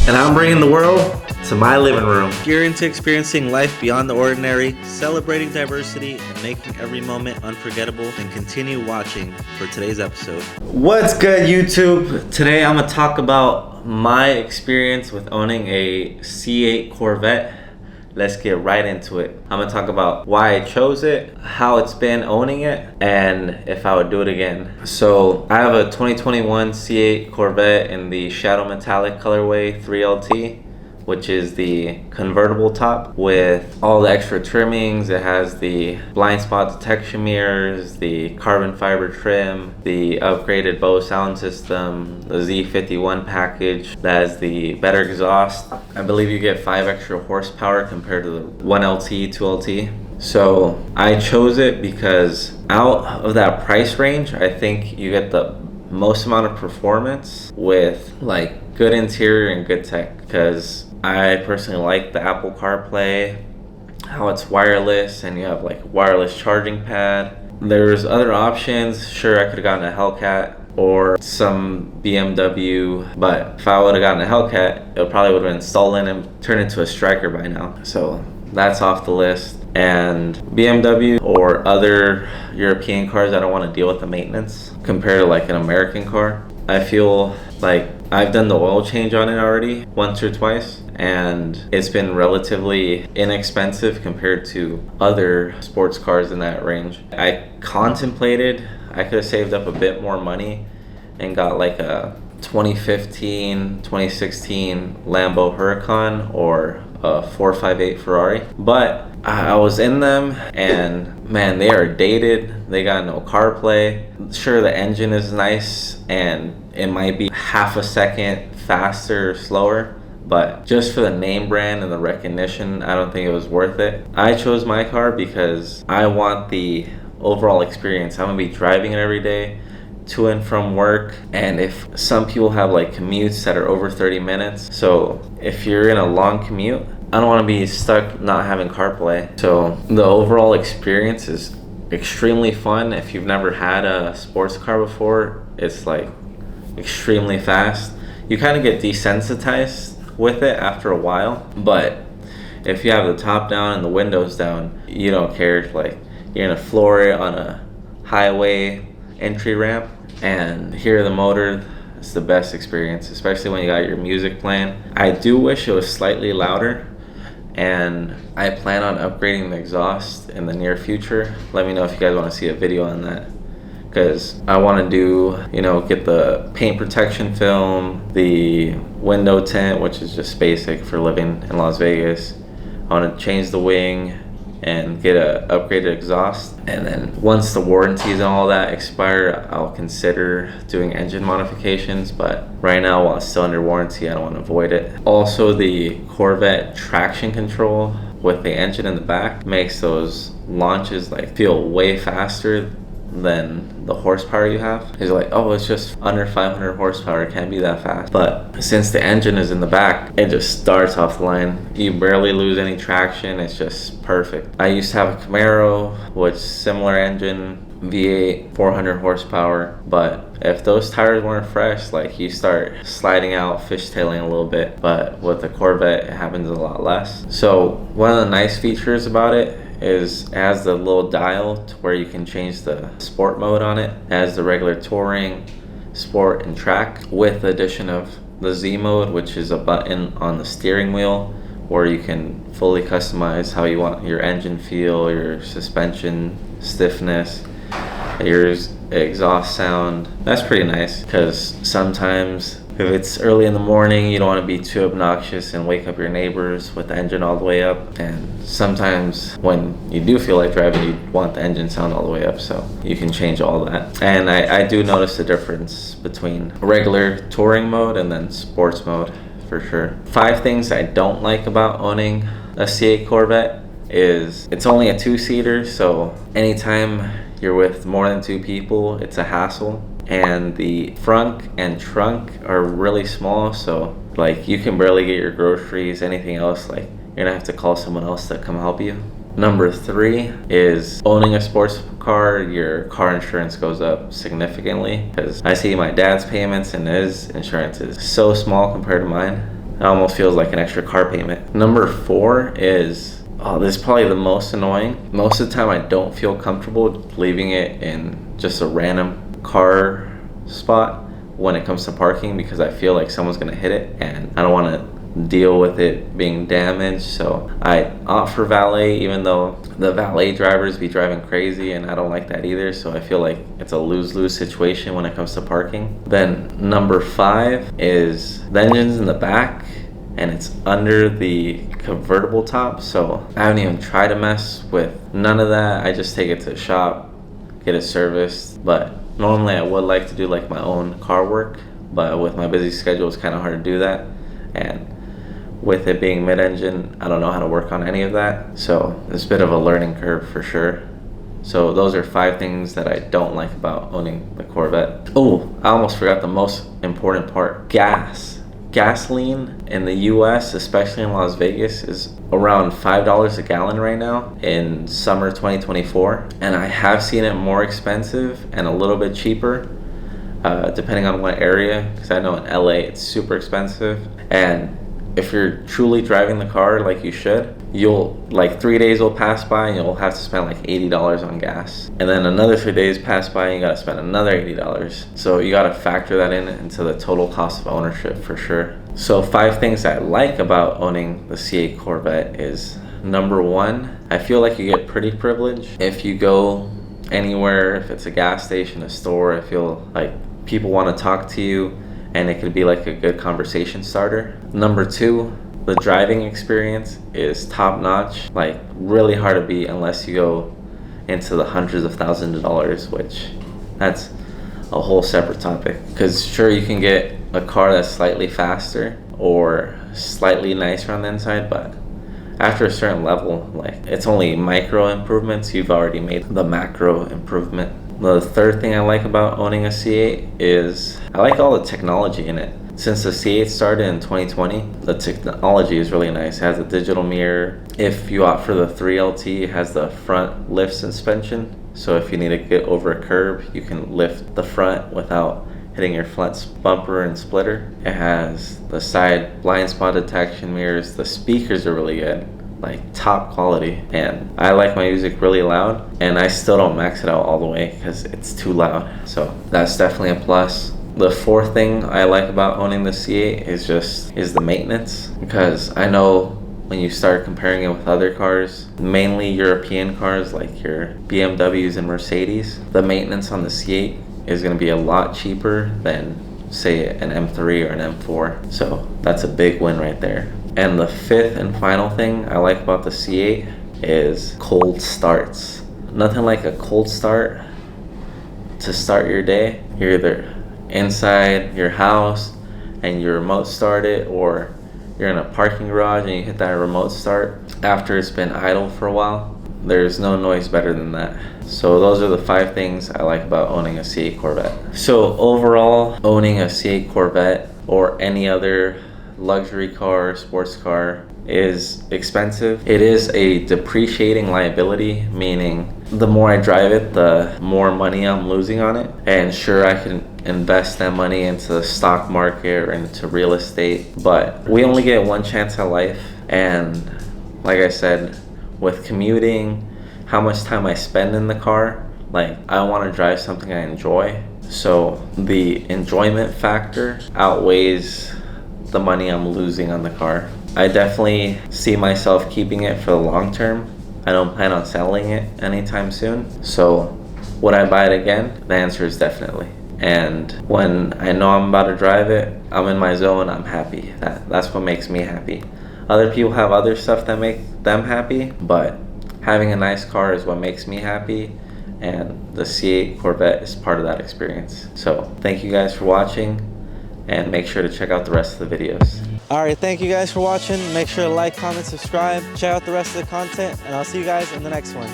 And I'm bringing the world to my living room. If you're into experiencing life beyond the ordinary, celebrating diversity, and making every moment unforgettable, then continue watching for today's episode. What's good, YouTube? Today I'm going to talk about my experience with owning a C8 Corvette. Let's get right into it. I'm going to talk about why I chose it, how it's been owning it, and if I would do it again. So I have a 2021 C8 Corvette in the Shadow Metallic colorway 3LT, which is the convertible top with all the extra trimmings. It has the blind spot detection mirrors, the carbon fiber trim, the upgraded Bose sound system, the Z51 package that has the better exhaust. I believe you get 5 extra horsepower compared to the 1LT, 2LT. So I chose it because out of that price range, I think you get the most amount of performance with like good interior and good tech, because I personally like the Apple CarPlay, how it's wireless and you have like wireless charging pad. There's other options. Sure, I could have gotten a Hellcat or some BMW, but if I would have gotten a Hellcat, it probably would have been stolen and turned into a Striker by now. So that's off the list. And BMW or other European cars, I don't want to deal with the maintenance compared to like an American car. I feel like I've done the oil change on it already once or twice, and it's been relatively inexpensive compared to other sports cars in that range. I contemplated I could have saved up a bit more money and got like a 2015, 2016 Lambo Huracan or a 458 Ferrari, but I was in them and man, they are dated. They got no CarPlay. Sure, the engine is nice and it might be half a second faster or slower, but just for the name brand and the recognition, I don't think it was worth it. I chose my car because I want the overall experience. I'm gonna be driving it every day to and from work, and if some people have like commutes that are over 30 minutes, so if you're in a long commute, I don't want to be stuck not having CarPlay. So the overall experience is extremely fun. If you've never had a sports car before, it's like extremely fast. You kind of get desensitized with it after a while, but if you have the top down and the windows down, you don't care. Like, you're gonna floor it on a highway entry ramp and hear the motor. It's the best experience, especially when you got your music playing. I do wish it was slightly louder, and I plan on upgrading the exhaust in the near future. Let me know if you guys want to see a video on that, because I want to do, get the paint protection film, the window tint, which is just basic for living in Las Vegas. I want to change the wing and get a upgraded exhaust, and then once the warranties and all that expire, I'll consider doing engine modifications. But right now, while it's still under warranty, I don't want to avoid it. Also, the Corvette traction control with the engine in the back makes those launches like feel way faster than the horsepower you have. It's like, oh, it's just under 500 horsepower, it can't be that fast. But since the engine is in the back, it just starts off the line. You barely lose any traction. It's just perfect. I used to have a Camaro, which similar engine, V8, 400 horsepower, but if those tires weren't fresh, like, you start sliding out, fishtailing a little bit. But with the Corvette, it happens a lot less. So one of the nice features about it is it has the little dial to where you can change the sport mode on it. It has the regular touring, sport, and track, with the addition of the Z mode, which is a button on the steering wheel where you can fully customize how you want your engine feel, your suspension stiffness, your exhaust sound. That's pretty nice, because sometimes if it's early in the morning, you don't want to be too obnoxious and wake up your neighbors with the engine all the way up. And sometimes when you do feel like driving, you want the engine sound all the way up, so you can change all that. And I do notice the difference between regular touring mode and then sports mode, for sure. 5 things I don't like about owning a C8 Corvette is it's only a 2-seater, so anytime you're with more than 2 people, it's a hassle. And the front and trunk are really small, so like you can barely get your groceries, anything else, like you're gonna have to call someone else to come help you. Number 3 is owning a sports car, your car insurance goes up significantly, because I see my dad's payments and his insurance is so small compared to mine It almost feels like an extra car payment. Number 4 is, oh, this is probably the most annoying. Most of the time I don't feel comfortable leaving it in just a random car spot when it comes to parking, because I feel like someone's gonna hit it and I don't want to deal with it being damaged. So I opt for valet, even though the valet drivers be driving crazy and I don't like that either. So I feel like it's a lose-lose situation when it comes to parking. Then number 5 is the engine's in the back and it's under the convertible top. So I haven't even tried to mess with none of that. I just take it to the shop, get it serviced. But normally I would like to do like my own car work, but with my busy schedule it's kind of hard to do that. And with it being mid-engine, I don't know how to work on any of that. So it's a bit of a learning curve for sure. So those are 5 things that I don't like about owning the Corvette. Oh, I almost forgot the most important part. Gas. Gasoline in the US, especially in Las Vegas, is around $5 a gallon right now in summer 2024. And I have seen it more expensive and a little bit cheaper, depending on what area, because I know in LA it's super expensive. And if you're truly driving the car like you should, you'll, like 3 days will pass by and you'll have to spend like $80 on gas. And then another 3 days pass by and you gotta spend another $80. So you gotta factor that in into the total cost of ownership for sure. So 5 things I like about owning the C8 Corvette is, number 1, I feel like you get pretty privilege. If you go anywhere, if it's a gas station, a store, I feel like people wanna talk to you and it could be like a good conversation starter. Number 2, the driving experience is top notch, like really hard to beat unless you go into the hundreds of thousands of dollars, which that's a whole separate topic. Because sure, you can get a car that's slightly faster or slightly nicer on the inside, but after a certain level, like it's only micro improvements, you've already made the macro improvement. The third thing I like about owning a C8 is I like all the technology in it. Since the C8 started in 2020, the technology is really nice. It has a digital mirror. If you opt for the 3LT, it has the front lift suspension. So if you need to get over a curb, you can lift the front without hitting your front bumper and splitter. It has the side blind spot detection mirrors. The speakers are really good, like top quality. And I like my music really loud, and I still don't max it out all the way because it's too loud. So that's definitely a plus. The fourth thing I like about owning the C8 is the maintenance, because I know when you start comparing it with other cars, mainly European cars like your BMWs and Mercedes, the maintenance on the C8 is going to be a lot cheaper than say an M3 or an M4. So that's a big win right there. And the fifth and final thing I like about the C8 is cold starts. Nothing like a cold start to start your day. You're either inside your house and you remote start it, or you're in a parking garage and you hit that remote start after it's been idle for a while. There's no noise better than that. So those are the 5 things I like about owning a C8 Corvette. So overall, owning a C8 Corvette or any other luxury car, sports car, is expensive. It is a depreciating liability, meaning the more I drive it, the more money I'm losing on it. And sure, I can invest that money into the stock market or into real estate, but we only get one chance at life. And like I said, with commuting, how much time I spend in the car, like I want to drive something I enjoy. So the enjoyment factor outweighs the money I'm losing on the car. I definitely see myself keeping it for the long term. I don't plan on selling it anytime soon. So would I buy it again? The answer is definitely. And when I know I'm about to drive it, I'm in my zone, I'm happy. That's what makes me happy. Other people have other stuff that make them happy, but having a nice car is what makes me happy. And the C8 Corvette is part of that experience. So thank you guys for watching, and make sure to check out the rest of the videos. Alright, thank you guys for watching. Make sure to like, comment, subscribe, check out the rest of the content, and I'll see you guys in the next one.